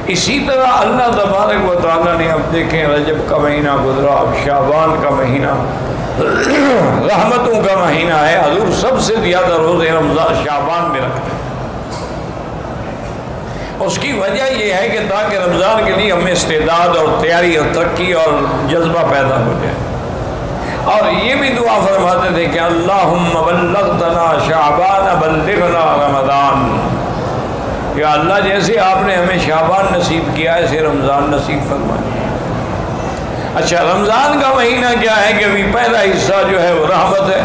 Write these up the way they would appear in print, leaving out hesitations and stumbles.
اسی طرح اللہ تبارک و تعالیٰ نے اب دیکھیں رجب کا مہینہ گزرا، اب شعبان کا مہینہ رحمتوں کا مہینہ ہے۔ حضور سب سے زیادہ روزے رمضان شعبان میں رکھتے ہیں۔ اس کی وجہ یہ ہے کہ تاکہ رمضان کے لیے ہمیں استعداد اور تیاری اور ترقی اور جذبہ پیدا ہو جائے، اور یہ بھی دعا فرماتے تھے کہ اللہم بلغتنا شعبان بلغنا رمضان، یا اللہ جیسے آپ نے ہمیں شعبان نصیب کیا ہے ایسے رمضان نصیب فرمائے۔ اچھا، رمضان کا مہینہ کیا ہے کہ ابھی پہلا حصہ جو ہے وہ رحمت ہے،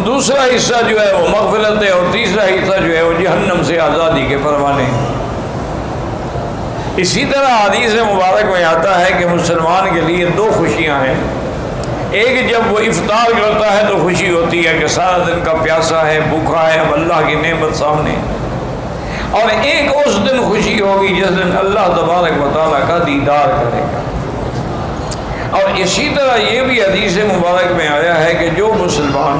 دوسرا حصہ جو ہے وہ مغفرت ہے، اور تیسرا حصہ جو ہے وہ جہنم سے آزادی کے پروانے۔ اسی طرح حدیث مبارک میں آتا ہے کہ مسلمان کے لیے دو خوشیاں ہیں، ایک جب وہ افطار کرتا ہے تو خوشی ہوتی ہے کہ سارا دن کا پیاسا ہے، بھوکا ہے، اب اللہ کی نعمت سامنے، اور ایک اس دن خوشی ہوگی جس دن اللہ تبارک و تعالیٰ کا دیدار کرے گا۔ اور اسی طرح یہ بھی حدیث مبارک میں آیا ہے کہ جو مسلمان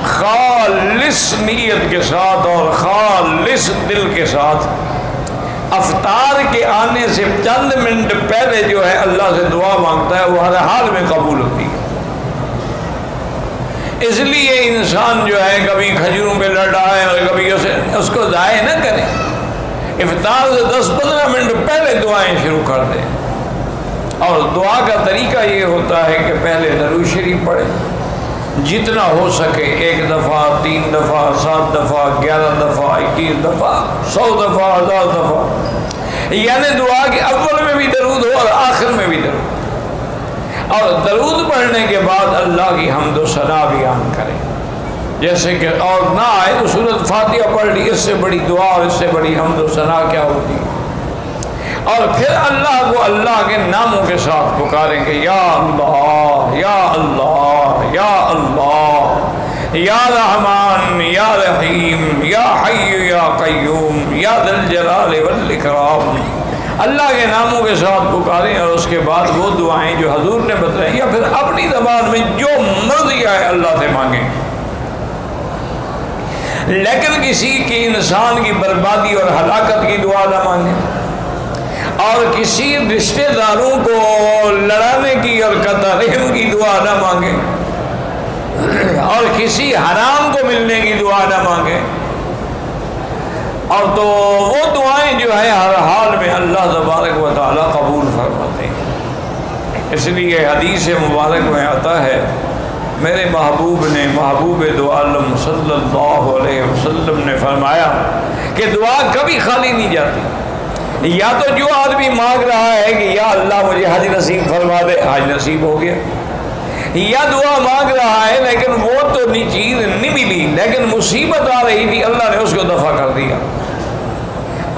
خالص نیت کے ساتھ اور خالص دل کے ساتھ افطار کے آنے سے چند منٹ پہلے جو ہے اللہ سے دعا مانگتا ہے وہ ہر حال میں قبول ہوتی ہے۔ اس لیے انسان جو ہے کبھی کھجوروں پہ لڑ رہا ہے اور کبھی اس کو ضائع نہ کرے، افطار سے 10-15 منٹ پہلے دعائیں شروع کر دیں۔ اور دعا کا طریقہ یہ ہوتا ہے کہ پہلے درود شریف پڑھیں، جتنا ہو سکے 1 دفعہ، 3 دفعہ، 7 دفعہ، 11 دفعہ، 21 دفعہ، 100 دفعہ، 1000 دفعہ، یعنی دعا کے اول میں بھی درود ہو اور آخر میں بھی درود، اور درود پڑھنے کے بعد اللہ کی حمد و ثنا بیان کریں، جیسے کہ اور نہ آئے تو سورۃ فاتحہ پڑھ لی، اس سے بڑی دعا اور اس سے بڑی حمد و ثنا کیا ہوتی ہے۔ اور پھر اللہ کو اللہ کے ناموں کے ساتھ پکاریں کہ یا اللہ یا اللہ یا اللہ یا رحمان یا رحیم یا حی یا قیوم یا ذی الجلال والاکرام، اللہ کے ناموں کے ساتھ پکاریں، اور اس کے بعد وہ دعائیں جو حضور نے بتائیں یا پھر اپنی زبان میں جو مرضی آئے اللہ سے مانگیں، لیکن کسی کی انسان کی بربادی اور ہلاکت کی دعا نہ مانگیں، اور کسی رشتہ داروں کو لڑانے کی اور قطع رحم کی دعا نہ مانگیں، اور کسی حرام کو ملنے کی دعا نہ مانگیں، اور تو وہ دعائیں جو ہے ہر حال میں اللہ تبارک و تعالیٰ قبول فرماتے ہیں۔ اس لیے حدیث مبارک میں آتا ہے میرے محبوب نے، محبوب دو عالم صلی اللہ علیہ وسلم نے فرمایا کہ دعا کبھی خالی نہیں جاتی۔ یا تو جو آدمی مانگ رہا ہے کہ یا اللہ مجھے حج نصیب فرما دے، حج نصیب ہو گیا، یا دعا مانگ رہا ہے لیکن وہ تو چیز نہیں ملی، لیکن مصیبت آ رہی تھی اللہ نے اس کو دفع کر دیا۔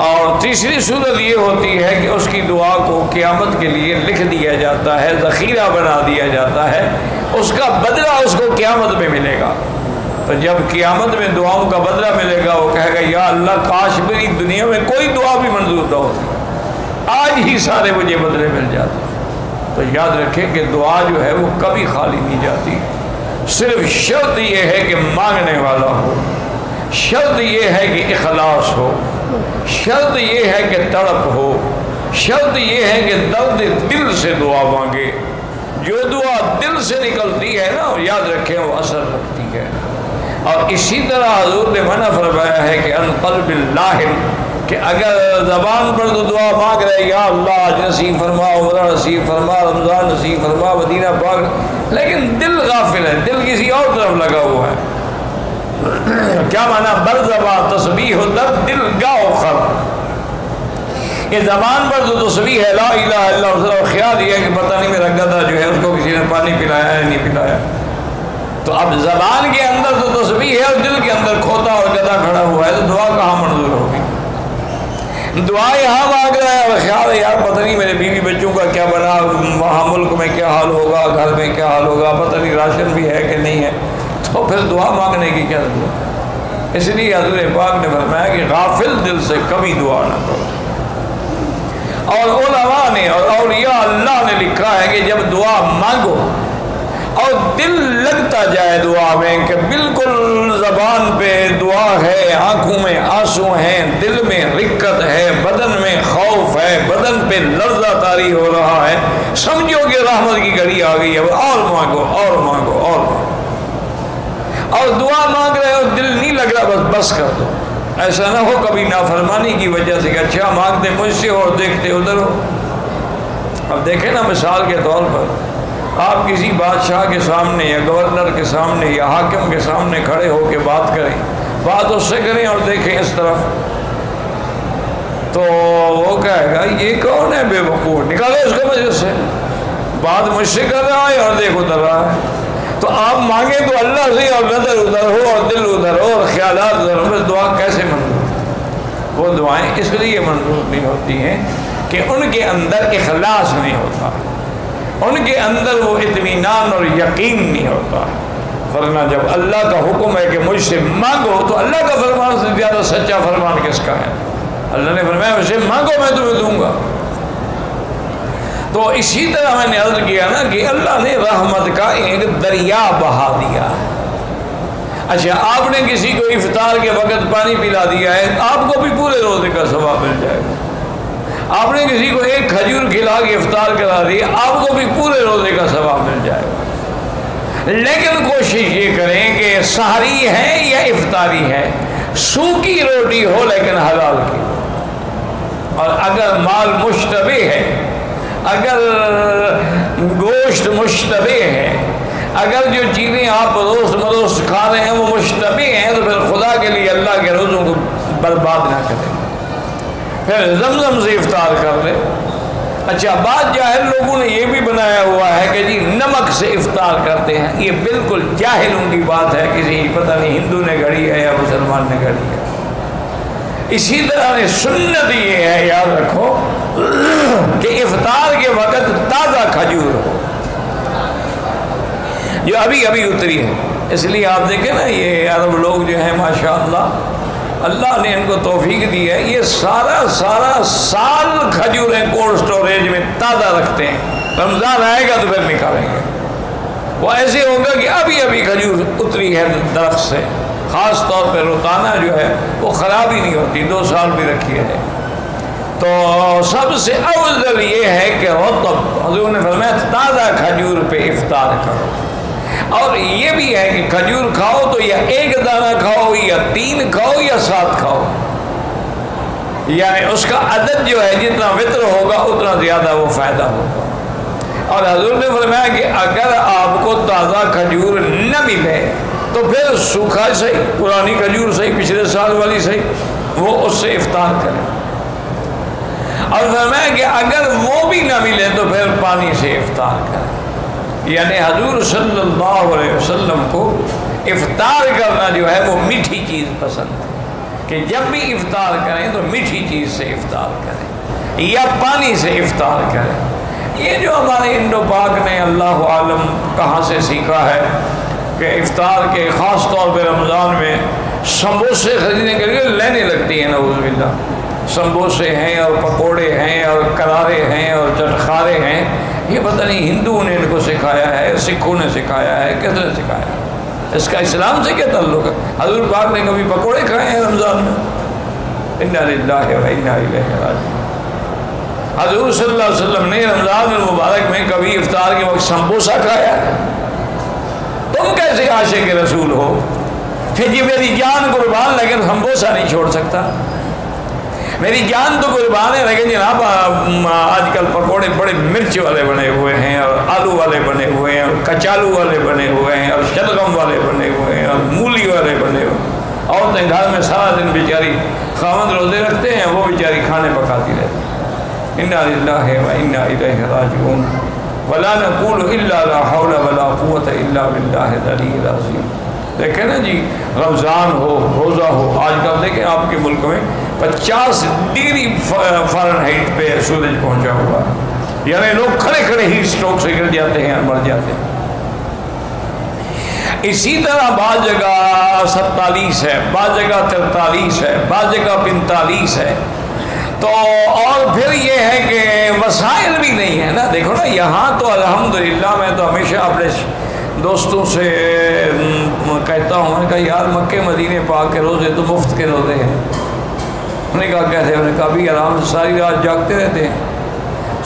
اور تیسری صورت یہ ہوتی ہے کہ اس کی دعا کو قیامت کے لیے لکھ دیا جاتا ہے، ذخیرہ بنا دیا جاتا ہے، اس کا بدلہ اس کو قیامت میں ملے گا۔ تو جب قیامت میں دعاؤں کا بدلہ ملے گا وہ کہے گا یا اللہ کاش میری دنیا میں کوئی دعا بھی منظور نہ ہوتی، آج ہی سارے مجھے بدلے مل جاتے۔ تو یاد رکھیں کہ دعا جو ہے وہ کبھی خالی نہیں جاتی، صرف شرط یہ ہے کہ مانگنے والا ہو، شرط یہ ہے کہ اخلاص ہو، شرط یہ ہے کہ تڑپ ہو، شرط یہ ہے کہ درد دل سے دعا مانگے۔ جو دعا دل سے نکلتی ہے نا یاد رکھیں وہ اثر رکھتی ہے۔ اور اسی طرح حضور نے منع فرمایا ہے کہ ان قلب لاہم، کہ اگر زبان پر تو دعا مانگ رہے یا اللہ آج نصیب فرما، عمرہ نصیب فرما، رمضان نصیب فرما، مدینہ پاک، لیکن دل غافل ہے، دل کسی اور طرف لگا ہوا ہے۔ کیا معنی؟ بر زبان تسبیح و در دل گاہ خر، کہ زبان پر تو تسبیح ہے لا الہ الا اللہ، خیال یہ ہے کہ پتہ نہیں میرا گدھا جو ہے اس کو کسی نے پانی پلایا ہے نہیں پلایا۔ تو اب زبان کے اندر تو تسبیح ہے اور دل کے اندر کھوتا اور گدھا کھڑا ہوا ہے، تو دعا کہاں منظور ہوگی؟ دعا یہاں مانگ رہا ہے اور خیال ہے یار پتہ نہیں میرے بیوی بچوں کا کیا بنا، وہاں ملک میں کیا حال ہوگا، گھر میں کیا حال ہوگا، پتہ نہیں راشن بھی ہے کہ نہیں ہے، تو پھر دعا مانگنے کی کیا ضرورت؟ اس لیے حضور پاک نے فرمایا کہ غافل دل سے کبھی دعا نہ کرو۔ اور علماء نے اور اولیاء اللہ نے لکھا ہے کہ جب دعا مانگو اور دل لگتا جائے دعا میں کہ بالکل زبان پہ دعا ہے، آنکھوں میں آنسو ہیں، دل میں رقت ہے، بدن میں خوف ہے، بدن پہ لرزہ طاری ہو رہا ہے، سمجھو کہ رحمت کی گھڑی آ گئی ہے، اور مانگو اور مانگو اور مانگو، اور دعا مانگ رہے ہو دل نہیں لگ رہا، بس کر دو. ایسا نہ ہو کبھی نافرمانی کی وجہ سے کہ اچھا مانگتے مجھ سے ہو اور دیکھتے ادھر ہو. اب دیکھیں نا مثال کے طور پر آپ کسی بادشاہ کے سامنے یا گورنر کے سامنے یا حاکم کے سامنے کھڑے ہو کے بات کریں، بات اس سے کریں اور دیکھیں اس طرف، تو وہ کہے گا یہ کون ہے بے وقوف، نکالو اس کو مجلس سے، بات مجھ سے کر رہا ہے اور دیکھ ادھر رہا ہے. تو آپ مانگیں تو اللہ سے اور نظر ادھر ہو اور دل ادھر ہو اور خیالات ادھر ہو، دعا کیسے منظور؟ وہ دعائیں اس لیے منظور نہیں ہوتی ہیں کہ ان کے اندر اخلاص نہیں ہوتا، ان کے اندر وہ اطمینان اور یقین نہیں ہوتا. ورنہ جب اللہ کا حکم ہے کہ مجھ سے مانگو تو اللہ کا فرمان سے زیادہ سچا فرمان کس کا ہے؟ اللہ نے فرمایا مجھ سے مانگو میں تمہیں دوں گا. تو اسی طرح میں نے عرض کیا نا کہ اللہ نے رحمت کا ایک دریا بہا دیا. اچھا آپ نے کسی کو افطار کے وقت پانی پلا دیا ہے، آپ کو بھی پورے روزے کا ثواب مل جائے گا. آپ نے کسی کو ایک کھجور کھلا کے افطار کرا دی، آپ کو بھی پورے روزے کا ثواب مل جائے گا. لیکن کوشش یہ کریں کہ سحری ہے یا افطاری ہے، سوکھی روٹی ہو لیکن حلال کی، اور اگر مال مشتبہ ہے، اگر گوشت مشتبہ ہے، اگر جو چیزیں آپ روز مروز کھا رہے ہیں وہ مشتبہ ہیں، تو پھر خدا کے لیے اللہ کے روزوں کو برباد نہ کریں، پھر زمزم سے افطار کر لیں. اچھا بعض جاہل لوگوں نے یہ بھی بنایا ہوا ہے کہ جی نمک سے افطار کرتے ہیں، یہ بالکل جاہلوں کی بات ہے، کسی پتہ نہیں ہندو نے گھڑی ہے یا مسلمان نے گھڑی ہے. اسی طرح سنت یہ ہے، یاد رکھو کہ افطار کے وقت تازہ کھجور ہو جو ابھی ابھی اتری ہے. اس لیے آپ دیکھیں نا یہ عرب لوگ جو ہیں ماشاءاللہ اللہ نے ان کو توفیق دی ہے، یہ سارا سال کھجوریں کولڈ سٹوریج میں تازہ رکھتے ہیں، رمضان آئے گا تو پھر نکالیں گے. وہ ایسے ہوگا کہ ابھی ابھی کھجور اتری ہے درخت سے، خاص طور پہ روتانا جو ہے وہ خراب ہی نہیں ہوتی، 2 سال بھی رکھی ہے. تو سب سے افضل یہ ہے کہ رطب، حضور نے فرمایا تازہ کھجور پہ افطار کرو. اور یہ بھی ہے کہ کھجور کھاؤ تو یا 1 دانہ کھاؤ یا 3 کھاؤ یا 7 کھاؤ، یعنی اس کا عدد جو ہے جتنا وطر ہوگا اتنا زیادہ وہ فائدہ ہوگا. اور حضور نے فرمایا کہ اگر آپ کو تازہ کھجور نہ ملے تو پھر سوکھا صحیح، پرانی کھجور صحیح، پچھلے سال والی صحیح، وہ اس سے افطار کریں. اور فرمایا کہ اگر وہ بھی نہ ملے تو پھر پانی سے افطار کریں. یعنی حضور صلی اللہ علیہ وسلم کو افطار کرنا جو ہے وہ میٹھی چیز پسند ہے، کہ جب بھی افطار کریں تو میٹھی چیز سے افطار کریں یا پانی سے افطار کریں. یہ جو ہمارے انڈو پاک نے اللہ عالم کہاں سے سیکھا ہے کہ افطار کے خاص طور پہ رمضان میں سموسے خریدنے کے لیے لینے لگتی ہیں، نعوذ باللہ. سموسے ہیں اور پکوڑے ہیں اور کرارے ہیں اور چٹخارے ہیں. یہ پتہ نہیں ہندوؤں نے ان کو سکھایا ہے، سکھوں نے سکھایا ہے، کس نے سکھایا ہے؟ اس کا اسلام سے کیا تعلق ہے؟ حضور پاک نے کبھی پکوڑے کھائے ہیں رمضان میں؟ انا للہ و انا الیہ راجعون. حضور صلی اللہ علیہ وسلم نے رمضان المبارک میں کبھی افطار کے وقت سمبوسہ کھایا ہے؟ تم کیسے عاشق رسول ہو کہ جی میری جان قربان لیکن سمبوسہ نہیں چھوڑ سکتا؟ میری جان تو قربان ہے لیکن جناب آج کل پکوڑے بڑے مرچ والے بنے ہوئے ہیں اور آلو والے بنے ہوئے ہیں اور کچالو والے بنے ہوئے ہیں اور شلغم والے بنے ہوئے ہیں اور مولی والے بنے ہوئے ہیں. عورتیں گھر میں سارا دن بیچاری خاوند روزے رکھتے ہیں، وہ بیچاری کھانے پکاتی رہتی ہیں. انا للہ و انا الیہ راجعون. ولا نقول الا لا حول ولا قوت الا باللہ العلی العظیم. دیکھیں نا جی رمضان ہو، روزہ ہو، آج کل دیکھیں آپ کے ملک میں 50 ڈگری فارنہائٹ پہ سورج پہنچا ہوا ہے، یعنی لوگ کھڑے کھڑے ہیٹ اسٹروک سے گر جاتے ہیں اور مر جاتے ہیں. اسی طرح بعض جگہ 47 ہے، بعض جگہ 43 ہے، بعض جگہ 45 ہے. تو اور پھر یہ ہے کہ وسائل بھی نہیں ہے نا. دیکھو نا یہاں تو الحمدللہ میں تو ہمیشہ اپنے دوستوں سے کہتا ہوں، میں نے کہا یار مکے مدینے پاک کے روزے تو مفت کے روزے ہیں۔ انہوں نے کہا کیسے؟ انہوں نے کہا بھی آرام سے ساری رات جاگتے رہتے ہیں،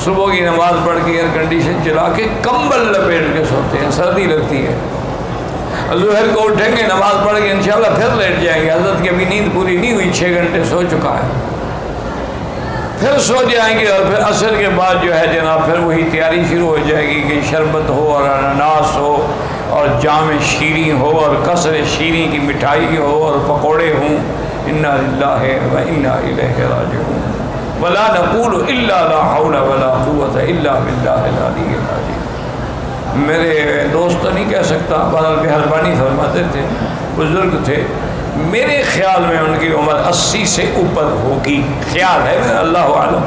صبح کی نماز پڑھ کے ایئر کنڈیشن چلا کے کمبل لپیٹ کے سوتے ہیں، سردی لگتی ہے، ظہر کو اٹھیں گے نماز پڑھ کے انشاءاللہ پھر لیٹ جائیں گے، حضرت کی ابھی نیند پوری نہیں ہوئی، 6 گھنٹے سو چکا ہے، پھر سو جائیں گے، اور پھر عصر کے بعد جو ہے جناب پھر وہی تیاری شروع ہو جائے گی کہ شربت ہو اور اناناس ہو اور جام شیریں ہو اور قصر شیریں کی مٹھائی ہو اور پکوڑے ہوں۔ انا للہ و انا الیہ راجعون ولا نقول الا لا حول ولا قوت الا باللہ العلی العظیم۔ میرے دوست نہیں کہہ سکتا، بہرحال مہربانی فرماتے تھے، بزرگ تھے، میرے خیال میں ان کی عمر 80 سے اوپر ہوگی، خیال ہے، اللہ عالم،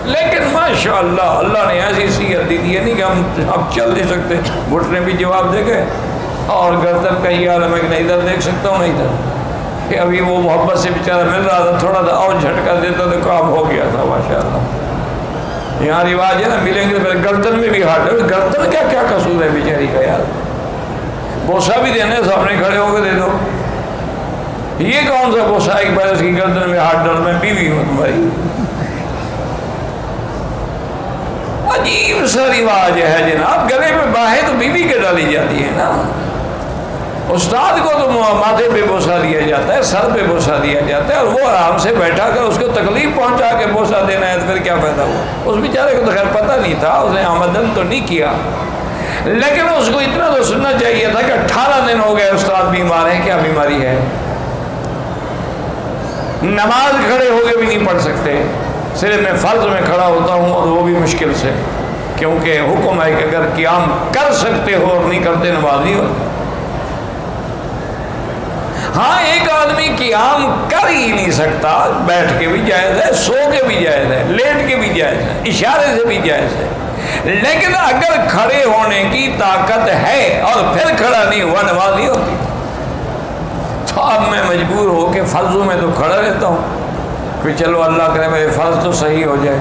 لیکن ماشاءاللہ اللہ نے ایسی صحت دی تھی، نہیں کہ ہم اب چل نہیں سکتے، گھٹنے بھی جواب دے گئے اور گردن کا یہ عالم ہے کہ نہ ادھر دیکھ سکتا ہوں نہ ادھر، کہ ابھی وہ محبت سے بیچارہ مل رہا تھا، تھوڑا سا اور جھٹکا دیتا تو کام ہو گیا تھا ماشاءاللہ۔ یہاں رواج ہے نا، ملیں گے پھر گردن میں بھی ہاتھ، گردن کیا کیا قصور ہے بیچاری کا یار، بوسہ بھی دینے سامنے کھڑے ہو کے دے دو، یہ کون سا بوسہ ہے کہ پہلے اس کی گردن میں ہاتھ ڈال، میں بیوی ہوں تمہاری، عجیب سا رواج ہے جناب، گلے میں باہیں تو بیوی کے ڈالی جاتی ہے نا، استاد کو تو ماتھے پہ بوسہ دیا جاتا ہے، سر پہ بوسہ دیا جاتا ہے، اور وہ آرام سے بیٹھا کر اس کو تکلیف پہنچا کے بوسہ دینا ہے تو پھر کیا فائدہ ہوا؟ اس بیچارے کو تو خیر پتہ نہیں تھا، اس نے آمدن تو نہیں کیا، لیکن اس کو اتنا تو سننا چاہیے تھا کہ 18 دن ہو گئے استاد بیمار ہیں، کیا بیماری ہے؟ نماز کھڑے ہو کے بھی نہیں پڑھ سکتے، صرف میں فرض میں کھڑا ہوتا ہوں اور وہ بھی مشکل سے، کیونکہ حکم ہے کہ اگر قیام کر سکتے ہو اور نہیں کرتے نماز نہیں ہوتی۔ ہاں ایک آدمی قیام کر ہی نہیں سکتا، بیٹھ کے بھی جائز ہے، سو کے بھی جائز ہے، لیٹ کے بھی جائز ہے، اشارے سے بھی جائز ہے، لیکن اگر کھڑے ہونے کی طاقت ہے اور پھر کھڑا نہیں ہوا نماز نہیں ہوتی، تو اب میں مجبور ہو کے فرضوں میں تو کھڑا رہتا ہوں کہ چلو اللہ کرے میرے فرض تو صحیح ہو جائے،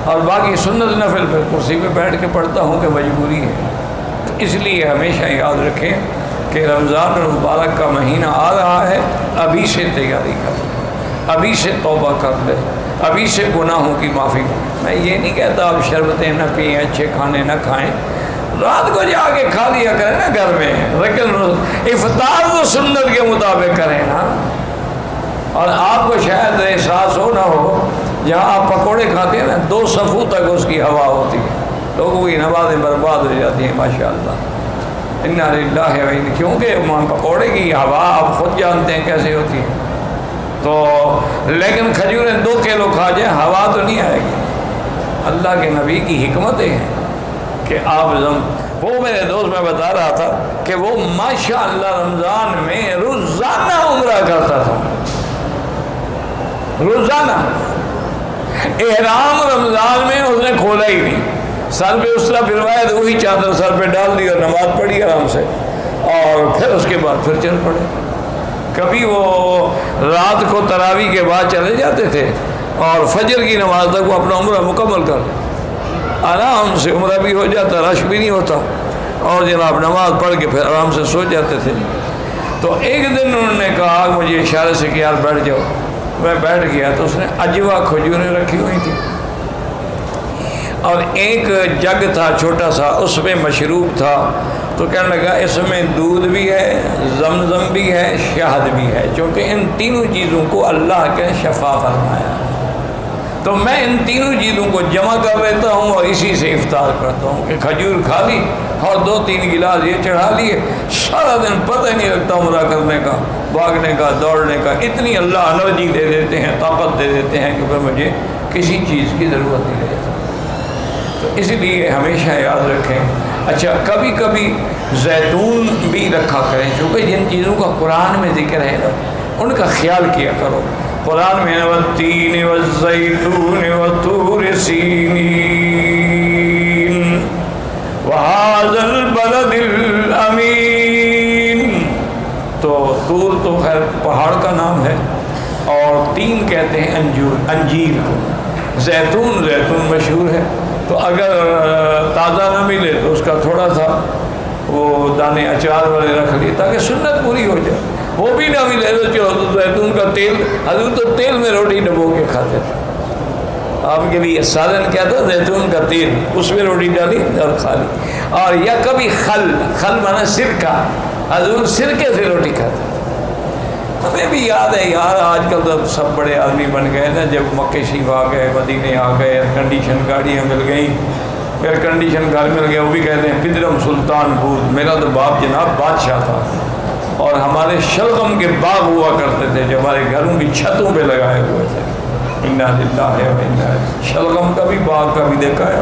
اور باقی سنت نفل پہ کرسی پہ بیٹھ کے پڑھتا ہوں کہ مجبوری ہے۔ تو اس لیے ہمیشہ یاد رکھیں کہ رمضان المبارک کا مہینہ آ رہا ہے، ابھی سے تیاری کر لیں، ابھی سے توبہ کر لیں، ابھی سے گناہوں کی معافی۔ میں یہ نہیں کہتا آپ شربتیں نہ پئیں، اچھے کھانے نہ کھائیں، رات کو جا کے کھا لیا کریں نا گھر میں، لیکن افطار تو سنت کے مطابق کریں نا۔ اور آپ کو شاید احساس ہو نہ ہو، جہاں آپ پکوڑے کھاتے ہیں نا 2 صفوں تک اس کی ہوا ہوتی ہے، لوگوں کی نمازیں برباد ہو جاتی ہیں ماشاءاللہ۔ انا للہ و انا، کیونکہ پکوڑے کی ہوا آپ خود جانتے ہیں کیسے ہوتی ہے، تو لیکن کھجوریں 2 کلو کھا جائیں ہوا تو نہیں آئے گی۔ اللہ کے نبی کی حکمتیں ہیں کہ آپ وہ میرے دوست میں بتا رہا تھا کہ وہ ماشاءاللہ رمضان میں روزانہ عمرہ کرتا تھا، روزانہ۔ احرام رمضان میں اس نے کھولا ہی نہیں، سر پہ اسلحہ پھروایا تو وہی چادر سر پہ ڈال دی اور نماز پڑھی آرام سے، اور پھر اس کے بعد پھر چل پڑے۔ کبھی وہ رات کو تراویح کے بعد چلے جاتے تھے اور فجر کی نماز تک وہ اپنا عمرہ مکمل کر لیں، آرام سے عمرہ بھی ہو جاتا، رش بھی نہیں ہوتا، اور جناب نماز پڑھ کے پھر آرام سے سو جاتے تھے۔ تو ایک دن انہوں نے کہا مجھے اشارے سے کہ یار بیٹھ جاؤ، میں بیٹھ گیا تو اس نے عجوا کھجوریں رکھی ہوئی تھی، اور ایک جگ تھا چھوٹا سا، اس میں مشروب تھا، تو کہنے لگا اس میں دودھ بھی ہے، زمزم بھی ہے، شہد بھی ہے، چونکہ ان تینوں چیزوں کو اللہ کے شفا فرمایا، تو میں ان تینوں چیزوں کو جمع کر لیتا ہوں اور اسی سے افطار کرتا ہوں کہ کھجور کھا لی اور 2-3 گلاس یہ چڑھا لیے، سارا دن پتہ ہی نہیں لگتا عمرہ کرنے کا، بھاگنے کا، دوڑنے کا، اتنی اللہ انرجی دے دیتے ہیں، طاقت دے دیتے ہیں کہ پھر مجھے کسی چیز کی ضرورت نہیں رہتی۔ تو اس لیے ہمیشہ یاد رکھیں۔ اچھا کبھی کبھی زیتون بھی رکھا کریں، چونکہ جن چیزوں کا قرآن میں ذکر ہے نا ان کا خیال کیا کرو۔ قرآن میں والتین والزیتون وطور سینین وہذا البلد الامین، تو طور تو خیر پہاڑ کا نام ہے، اور تین کہتے ہیں انجیر کو، زیتون مشہور ہے، تو اگر تازہ نہ ملے تو اس کا تھوڑا سا وہ دانے اچار والے رکھ لیے تاکہ سنت پوری ہو جائے. وہ بھی نہ ملے تو چلو تو زیتون کا تیل, حضور تو تیل میں روٹی ڈبو کے کھاتے تھے. آپ کے لیے سالن کیا تھا؟ زیتون کا تیل, اس میں روٹی ڈالی اور کھا لی. اور یا کبھی خل مانا سرکہ, حضور سرکے سے روٹی کھاتے. ہمیں بھی یاد ہے یار, آج کل تو سب بڑے آدمی بن گئے نا. جب مکہ شریف آ گئے, مدینے آ گئے, ایئر کنڈیشن گاڑیاں مل گئیں, ایئر کنڈیشن گھر مل گیا. وہ بھی کہتے ہیں پدرم سلطان بود. میرا تو باپ جناب بادشاہ تھا, اور ہمارے شلغم کے باغ ہوا کرتے تھے جو ہمارے گھروں کی چھتوں پہ لگائے ہوئے تھے. انا للہ و انا الیہ راجعون. شلغم کا بھی باغ کا بھی دیکھا ہے.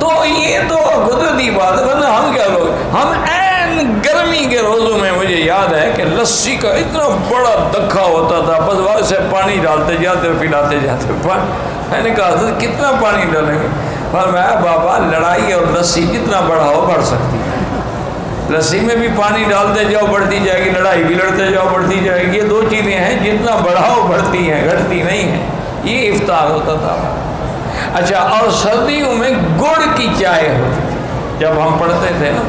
تو یہ تو قدرتی بات ہے. ورنہ ہم کیا لوگ, ہم این گرمی کے روزوں میں مجھے یاد ہے کہ لسی کا اتنا بڑا دکھا ہوتا تھا, بس وہاں سے پانی ڈالتے جاتے پلاتے جاتے. میں نے کہا حضرت کتنا پانی ڈالیں گے؟ فرمایا بابا لڑائی اور لسی جتنا بڑا ہو بڑھ سکتی ہے. لسی میں بھی پانی ڈالتے جاؤ بڑھتی جائے گی, لڑائی بھی لڑتے جاؤ بڑھتی جائے گی. یہ دو چیزیں ہیں جتنا بڑھاؤ بڑھتی ہیں, گھٹتی نہیں ہیں. یہ افطار ہوتا تھا. اچھا, اور سردیوں میں گڑ کی چائے ہوتی تھی. جب ہم پڑھتے تھے نا,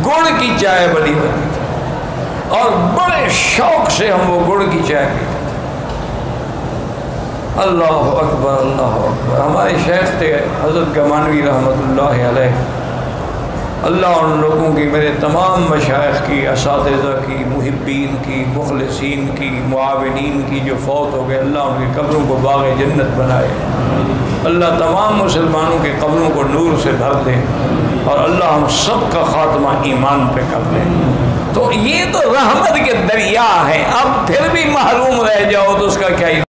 گڑ کی چائے بنی ہوتی تھی, اور بڑے شوق سے ہم وہ گڑ کی چائے پیتے تھے. اللہ اکبر اللہ اکبر. ہمارے شیخ تھے حضرت گمانوی رحمۃ اللہ علیہ. اللہ ان لوگوں کی, میرے تمام مشائخ کی, اساتذہ کی, محبین کی, مخلصین کی, معاونین کی جو فوت ہو گئے, اللہ ان کی قبروں کو باغ جنت بنائے. اللہ تمام مسلمانوں کے قبروں کو نور سے بھر دے, اور اللہ ہم سب کا خاتمہ ایمان پہ کر دے. تو یہ تو رحمت کے دریا ہیں. اب پھر بھی محروم رہ جاؤ تو اس کا کیا